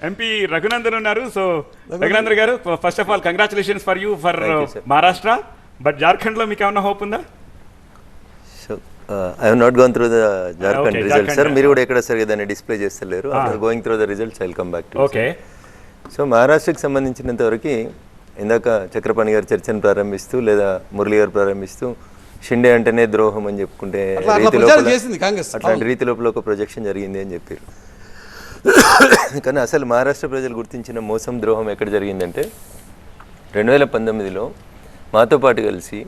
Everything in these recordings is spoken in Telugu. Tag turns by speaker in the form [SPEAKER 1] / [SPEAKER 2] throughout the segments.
[SPEAKER 1] ఎంపీ రఘునందన్ ఉన్నారు. సో రఘునందన్ గారు, first of all congratulations for you for Maharashtra. But Jharkhand లో మీకు ఏమన్నా హోప్ ఉందా?
[SPEAKER 2] I have not gone through the Jharkhand results, sir. మీరు కూడా ఎక్కడ సరిగా దాన్ని డిస్ప్లే చేస్తలేరు. After going through the results, I'll come back to you.
[SPEAKER 1] Okay.
[SPEAKER 2] So మహారాష్ట్రకి సంబంధించినంత వరకు ఇందాక చక్రపాణి గారు చర్చను ప్రారంభిస్తూ లేదా మురళి గారు ప్రారంభిస్తూ షిండే అంటేనే ద్రోహం అని చెప్పుకుంటే అట్లాంటి రీతి లోపల ఒక ప్రొజెక్షన్ జరిగింది అని చెప్పారు. కానీ అసలు మహారాష్ట్ర ప్రజలు గుర్తించిన మోసం ద్రోహం ఎక్కడ జరిగిందంటే 2019లో మాతో పాటు కలిసి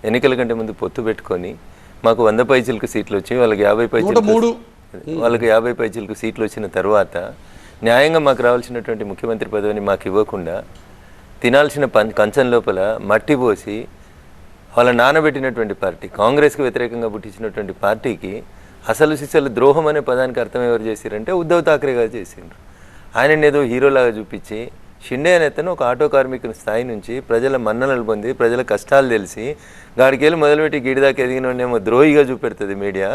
[SPEAKER 2] ఎన్నికల కంటే ముందు పొత్తు పెట్టుకొని మాకు 100 పైచిలకు సీట్లు వచ్చి వాళ్ళకి 50 పైచిలకు సీట్లు వచ్చిన తర్వాత న్యాయంగా మాకు రావాల్సినటువంటి ముఖ్యమంత్రి పదవిని మాకు ఇవ్వకుండా తినాల్సిన కంచం లోపల మట్టి పోసి వాళ్ళ నానబెట్టినటువంటి పార్టీ, కాంగ్రెస్కి వ్యతిరేకంగా పుట్టించినటువంటి పార్టీకి అసలు సిసలు ద్రోహం అనే పదానికి అర్థం ఎవరు చేశారంటే ఉద్ధవ్ ఠాక్రే గారు చేసిండ్రు. ఆయన ఏదో హీరోలాగా చూపించి షిండే అనేతను ఒక ఆటో కార్మికుని స్థాయి నుంచి ప్రజల మన్ననలు పొంది ప్రజల కష్టాలు తెలిసి గాడికెళ్ళి మొదలుపెట్టి గిడిదాకా ఎదిగినోనేమో ద్రోహిగా చూపెడుతుంది మీడియా.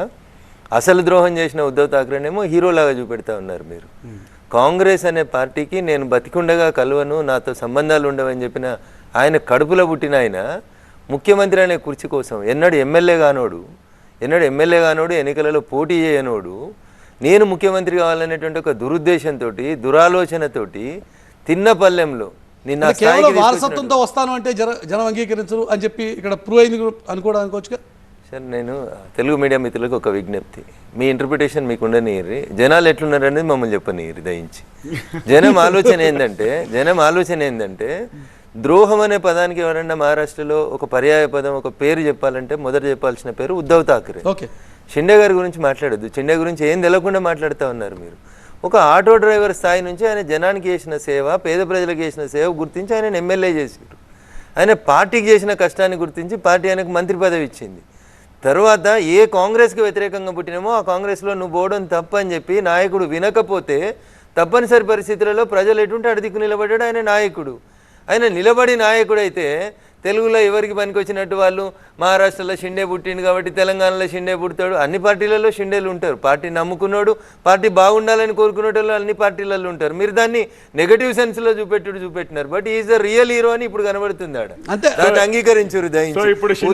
[SPEAKER 2] అసలు ద్రోహం చేసిన ఉద్ధవ్ ఠాక్రేనేమో హీరోలాగా చూపెడతా ఉన్నారు మీరు. కాంగ్రెస్ అనే పార్టీకి నేను బతికుండగా కలవను, నాతో సంబంధాలు ఉండవని చెప్పిన ఆయన కడుపులో పుట్టిన ఆయన ముఖ్యమంత్రి అనే కుర్చీ కోసం ఎన్నడూ ఎమ్మెల్యే కానోడు, ఎన్నికలలో పోటీ చేయనోడు, నేను ముఖ్యమంత్రి కావాలనేటువంటి ఒక దురుద్దేశంతో దురాలోచనతోటి తిన్న పల్లెంలో నిన్న
[SPEAKER 3] వారసత్వంతో వస్తాను అంటే జనం అంగీకరించరు అని చెప్పి ఇక్కడ ప్రూవ్ అయింది అనుకోవడానికి.
[SPEAKER 2] సార్, నేను తెలుగు మీడియా మిత్రులకు ఒక విజ్ఞప్తి, మీ ఇంటర్ప్రిటేషన్ మీకు ఉండనియర్రి, జనాలు ఎట్లున్నారనేది మమ్మల్ని చెప్పనియర్రి దయించి. జనం ఆలోచన ఏంటంటే ద్రోహం అనే పదానికి ఎవరన్నా మహారాష్ట్రలో ఒక పర్యాయ పదం, ఒక పేరు చెప్పాలంటే మొదట చెప్పాల్సిన పేరు ఉద్ధవ్ ఠాక్రే. షిండే గారి గురించి మాట్లాడద్దు, షిండే గురించి ఏం తెలవకుండా మాట్లాడుతూ ఉన్నారు మీరు. ఒక ఆటో డ్రైవర్ స్థాయి నుంచి ఆయన జనానికి చేసిన సేవ, పేద ప్రజలకు చేసిన సేవ గుర్తించి ఆయన ఎమ్మెల్యే చేశారు. ఆయన పార్టీకి చేసిన కష్టాన్ని గుర్తించి పార్టీ ఆయనకు మంత్రి పదవి ఇచ్చింది. తర్వాత ఏ కాంగ్రెస్కి వ్యతిరేకంగా పుట్టినామో ఆ కాంగ్రెస్లో నువ్వు పోవడం తప్పని చెప్పి నాయకుడు వినకపోతే తప్పనిసరి పరిస్థితులలో ప్రజలు ఎటుంటే అడిదిక్కు నిలబడ్డాడు ఆయన నాయకుడు. ఆయన నిలబడి నాయకుడైతే తెలుగులో ఎవరికి పనికి వచ్చినట్టు వాళ్ళు మహారాష్ట్రలో షిండే పుట్టిండు కాబట్టి తెలంగాణలో షిండే పుడతాడు. అన్ని పార్టీలలో షిండేలు ఉంటారు. పార్టీ నమ్ముకున్నాడు, పార్టీ బాగుండాలని కోరుకునేటోళ్ళు అన్ని పార్టీలలో ఉంటారు. మీరు దాన్ని నెగటివ్ సెన్స్లో చూపెట్టినారు. But is the real hero అని ఇప్పుడు కనబడుతుంది ఆడ. దాన్ని అంగీకరించారు దయించి.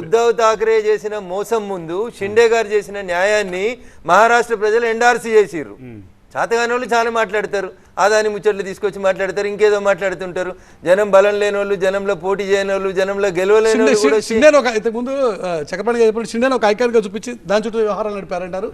[SPEAKER 2] ఉద్ధవ్ ఠాక్రే చేసిన మోసం ముందు షిండే గారు చేసిన న్యాయాన్ని మహారాష్ట్ర ప్రజలు ఎండార్సీ చేసిర్రు. చాతగాని వాళ్ళు చాలా మాట్లాడతారు, ఆదాని ముచ్చట్లు తీసుకొచ్చి మాట్లాడతారు, ఇంకేదో మాట్లాడుతుంటారు. జనం బలం లేని వాళ్ళు, జనంలో పోటీ చేయని వాళ్ళు, జనంలో గెలవలేని వాళ్ళు.
[SPEAKER 3] ఇంతకుముందు చక్రపాణి చెప్పినప్పుడు షిండేని ఒక ఐకాన్ గా చూపించి దాని చుట్టూ వ్యవహారాలు నడిపారంటారు.